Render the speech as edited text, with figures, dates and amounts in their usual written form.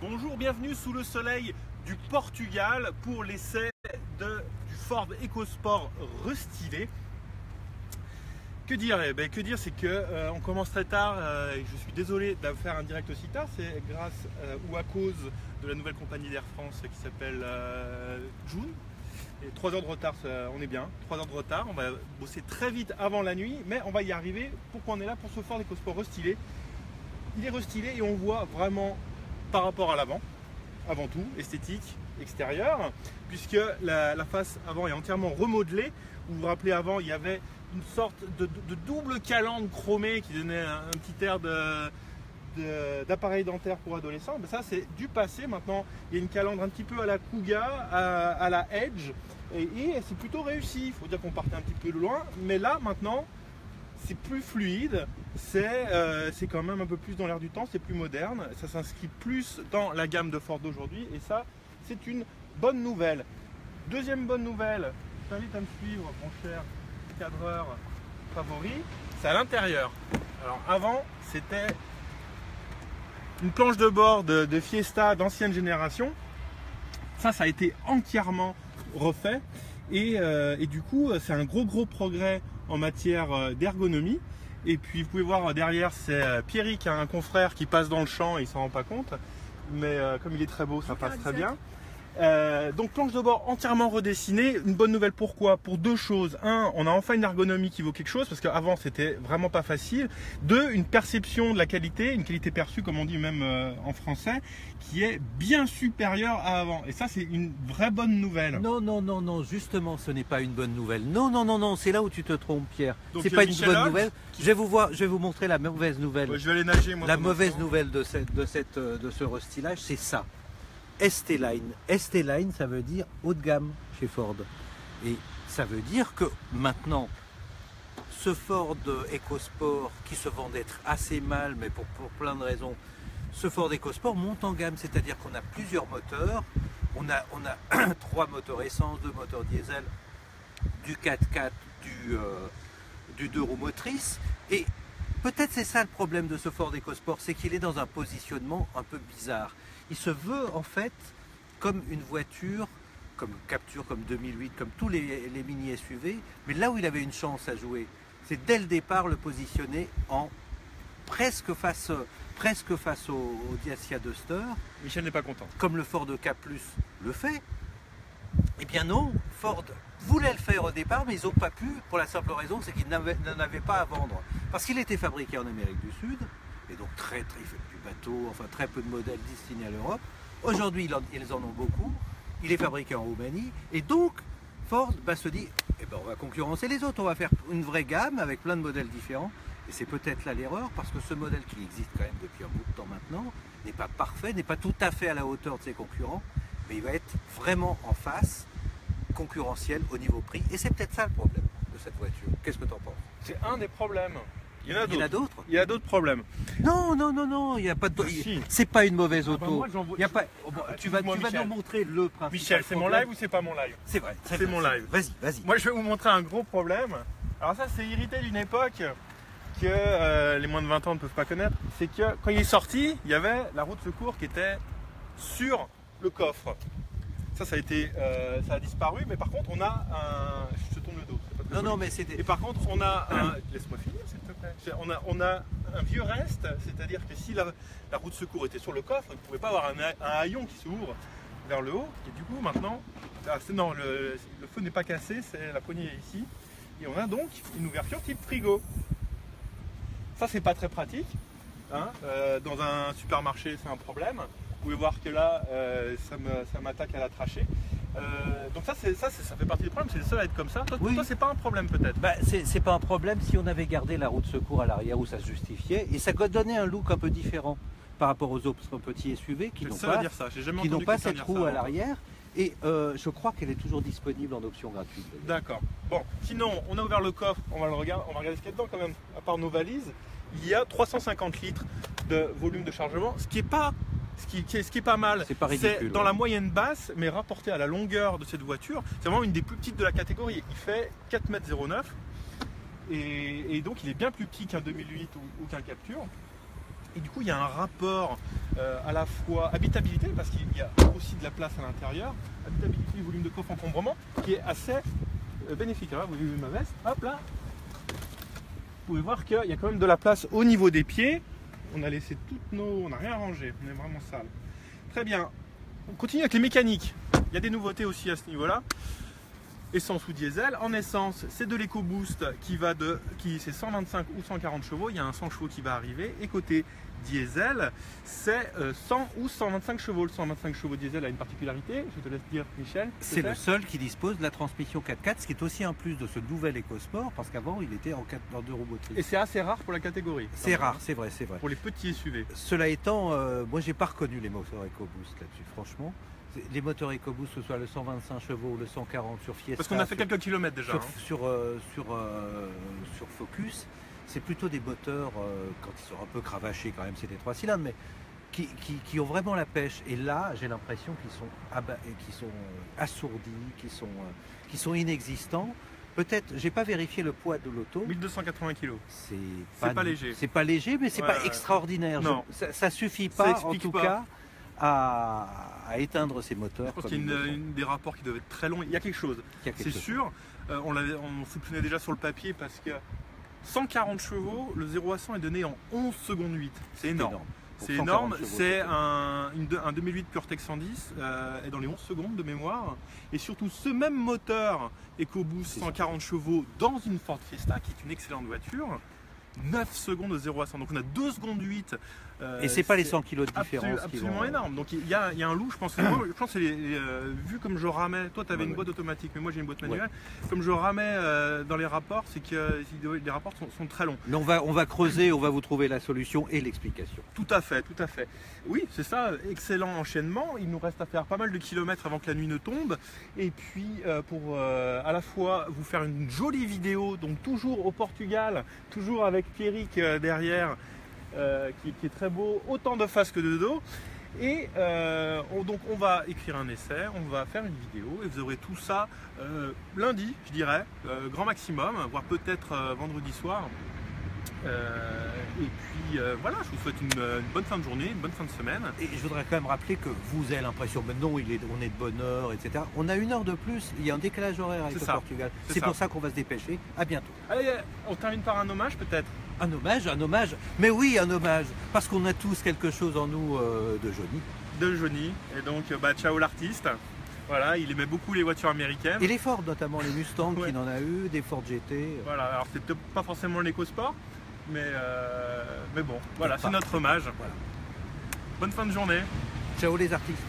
Bonjour, bienvenue sous le soleil du Portugal pour l'essai du Ford EcoSport restylé. Que dire? Que dire, c'est que on commence très tard et je suis désolé de faire un direct aussi tard. C'est grâce ou à cause de la nouvelle compagnie d'Air France qui s'appelle Joon. Et 3 heures de retard, on est bien. 3 heures de retard, on va bosser très vite avant la nuit, mais on va y arriver. Pourquoi on est là? Pour ce Ford EcoSport restylé. Il est restylé et on voit vraiment par rapport à l'avant, avant tout, esthétique, extérieur, puisque la face avant est entièrement remodelée. Vous vous rappelez, avant, il y avait une sorte de double calandre chromée qui donnait un petit air d'appareil dentaire pour adolescents. Mais ça, c'est du passé. Maintenant, il y a une calandre un petit peu à la Kuga, à la Edge, et c'est plutôt réussi. Il faut dire qu'on partait un petit peu de loin, mais là, maintenant, c'est plus fluide, c'est quand même un peu plus dans l'air du temps, c'est plus moderne, ça s'inscrit plus dans la gamme de Ford d'aujourd'hui, et ça, c'est une bonne nouvelle. Deuxième bonne nouvelle, je t'invite à me suivre, mon cher cadreur favori, c'est à l'intérieur. Alors avant, c'était une planche de bord de Fiesta d'ancienne génération. Ça a été entièrement refait, et du coup, c'est un gros progrès en matière d'ergonomie. Et puis vous pouvez voir derrière, c'est Pierrick, un confrère qui passe dans le champ et il s'en rend pas compte, mais comme il est très beau, ça passe très bien. Donc planche de bord entièrement redessinée. Une bonne nouvelle, pourquoi? Pour deux choses. Un, on a enfin une ergonomie qui vaut quelque chose, parce qu'avant c'était vraiment pas facile. Deux, une perception de la qualité, une qualité perçue comme on dit même en français, qui est bien supérieure à avant. Et ça, c'est une vraie bonne nouvelle. Non, justement, ce n'est pas une bonne nouvelle. Non, c'est là où tu te trompes, Pierre. C'est pas une Michel bonne Holt, nouvelle. Je vais vous montrer la mauvaise nouvelle. Ouais, je vais aller nager, moi. La mauvaise nouvelle de ce restylage, c'est ça. ST-Line. ST-Line, ça veut dire haut de gamme chez Ford. Et ça veut dire que maintenant, ce Ford EcoSport qui se vend d'être assez mal, mais pour plein de raisons, ce Ford EcoSport monte en gamme, c'est-à-dire qu'on a plusieurs moteurs. On a 3 moteurs essence, 2 moteurs diesel, du 4x4, du 2 roues motrices. Et peut-être c'est ça le problème de ce Ford EcoSport, c'est qu'il est dans un positionnement un peu bizarre. Il se veut en fait comme une voiture, comme Capture, comme 2008, comme tous les mini SUV, mais là où il avait une chance à jouer, c'est dès le départ le positionner en presque face au Dacia Duster. Michel n'est pas content. Comme le Ford K+ le fait. Eh bien non, Ford voulait le faire au départ, mais ils n'ont pas pu, pour la simple raison, c'est qu'ils n'en avaient pas à vendre. Parce qu'il était fabriqué en Amérique du Sud, et donc il fait du bateau, enfin très peu de modèles destinés à l'Europe. Aujourd'hui, ils en ont beaucoup. Il est fabriqué en Roumanie, et donc Ford se dit, eh ben, on va concurrencer les autres, on va faire une vraie gamme avec plein de modèles différents. Et c'est peut-être là l'erreur, parce que ce modèle qui existe quand même depuis un bout de temps maintenant n'est pas parfait, n'est pas tout à fait à la hauteur de ses concurrents, mais il va être vraiment en face, concurrentiel au niveau prix. Et c'est peut-être ça le problème de cette voiture. Qu'est-ce que tu en penses? C'est un des problèmes. Il y en a d'autres. Il y a d'autres problèmes. Non, il n'y a pas de. Si. C'est pas une mauvaise auto. Moi, il y a pas. Tu vas nous montrer le principal. Michel, c'est mon live ou c'est pas mon live? C'est vrai. C'est mon live. Vas-y. Moi, je vais vous montrer un gros problème. Alors ça, c'est hérité d'une époque que les moins de 20 ans ne peuvent pas connaître. C'est que quand il est sorti, il y avait la roue de secours qui était sur le coffre. Ça a disparu, mais par contre, on a un. Je te tourne le dos. Non, mais c'était. Et par contre, on a un. Laisse-moi finir, s'il te plaît. On a un vieux reste, c'est-à-dire que si la roue de secours était sur le coffre, il ne pouvait pas avoir un haillon qui s'ouvre vers le haut. Et du coup, maintenant, non, le feu n'est pas cassé, c'est la poignée est ici. Et on a donc une ouverture type frigo. Ça, c'est pas très pratique. Hein. Dans un supermarché, c'est un problème. Vous pouvez voir que là, ça m'attaque à la trachée. Donc ça fait partie du problème, c'est le seul à être comme ça. Toi, oui. Pour toi, c'est pas un problème peut-être? C'est pas un problème si on avait gardé la roue de secours à l'arrière où ça se justifiait, et ça donnait un look un peu différent par rapport aux autres petits SUV qui n'ont pas cette roue à l'arrière. Et je crois qu'elle est toujours disponible en option gratuite. D'accord. Bon, sinon, on a ouvert le coffre, on va regarder ce qu'il y a dedans quand même. À part nos valises, il y a 350 litres de volume de chargement, ce qui est pas mal. C'est pas ridicule. Dans la moyenne basse, mais rapporté à la longueur de cette voiture, c'est vraiment une des plus petites de la catégorie. Il fait 4,09 m et donc il est bien plus petit qu'un 2008 ou qu'un Capture. Et du coup, il y a un rapport à la fois habitabilité, parce qu'il y a aussi de la place à l'intérieur, habitabilité et volume de coffre encombrement, qui est assez bénéfique. Alors là, vous avez vu ma veste, hop là, vous pouvez voir qu'il y a quand même de la place au niveau des pieds. On a laissé toutes nos... On n'a rien rangé, on est vraiment sale. Très bien, on continue avec les mécaniques. Il y a des nouveautés aussi à ce niveau-là. Essence ou diesel. En essence, c'est de l'EcoBoost c'est 125 ou 140 chevaux. Il y a un 100 chevaux qui va arriver. Et côté diesel, c'est 100 ou 125 chevaux. Le 125 chevaux diesel a une particularité. Je te laisse dire, Michel. C'est le seul qui dispose de la transmission 4x4, ce qui est aussi un plus de ce nouvel EcoSport, parce qu'avant il était en 2 roues motrices. Et c'est assez rare pour la catégorie. C'est rare, c'est vrai. Pour les petits SUV. Cela étant, moi j'ai pas reconnu les moteurs EcoBoost là-dessus, franchement. Les moteurs EcoBoost, que ce soit le 125 chevaux ou le 140 sur Fiesta. Parce qu'on a fait quelques kilomètres déjà. Sur Focus, c'est plutôt des moteurs, quand ils sont un peu cravachés quand même, c'est des 3 cylindres, mais qui ont vraiment la pêche. Et là, j'ai l'impression qu'ils sont assourdis, qui sont inexistants. Peut-être, j'ai pas vérifié le poids de l'auto. 1280 kg. C'est pas léger. C'est pas léger, mais c'est pas extraordinaire. Non. Ça suffit pas, en tout cas, à éteindre ces moteurs. Je pense qu'il y a des rapports qui doivent être très longs. Il y a quelque chose. C'est sûr. On soupçonnait déjà sur le papier parce que 140 chevaux, le 0 à 100 est donné en 11 secondes 8. C'est énorme. C'est énorme. C'est un 2008 PureTech 110 est dans les 11 secondes de mémoire. Et surtout, ce même moteur EcoBoost 140 chevaux dans une Ford Fiesta, qui est une excellente voiture, 9 secondes de 0 à 100. Donc on a 2 secondes 8. Et c'est pas les 100 kg de différence. Absolument énorme. Donc il y a un loup, je pense. Moi, je pense que vu comme je ramais, toi tu avais une boîte automatique, mais moi j'ai une boîte manuelle. Comme je ramais dans les rapports, c'est que les rapports sont très longs. Mais on va creuser, on va vous trouver la solution et l'explication. Tout à fait, tout à fait. Oui, c'est ça, excellent enchaînement. Il nous reste à faire pas mal de kilomètres avant que la nuit ne tombe. Et puis pour à la fois vous faire une jolie vidéo, donc toujours au Portugal, toujours avec Pierrick derrière. Qui est très beau, autant de face que de dos. Et donc on va écrire un essai, on va faire une vidéo et vous aurez tout ça lundi, je dirais, grand maximum, voire peut-être vendredi soir. Et puis voilà, je vous souhaite une bonne fin de journée, une bonne fin de semaine. Et je voudrais quand même rappeler que vous avez l'impression, maintenant on est de bonne heure, etc. On a 1 heure de plus, il y a un décalage horaire avec le Portugal. C'est pour ça qu'on va se dépêcher. À bientôt. Allez, on termine par un hommage peut-être. Un hommage, mais oui, un hommage, parce qu'on a tous quelque chose en nous de Johnny. De Johnny, et donc ciao l'artiste. Voilà, il aimait beaucoup les voitures américaines. Et les Ford, notamment les Mustang, qu'il en a eu, des Ford GT. Voilà, alors c'est peut-être pas forcément l'EcoSport, mais bon, voilà, c'est notre hommage. Voilà. Bonne fin de journée. Ciao les artistes.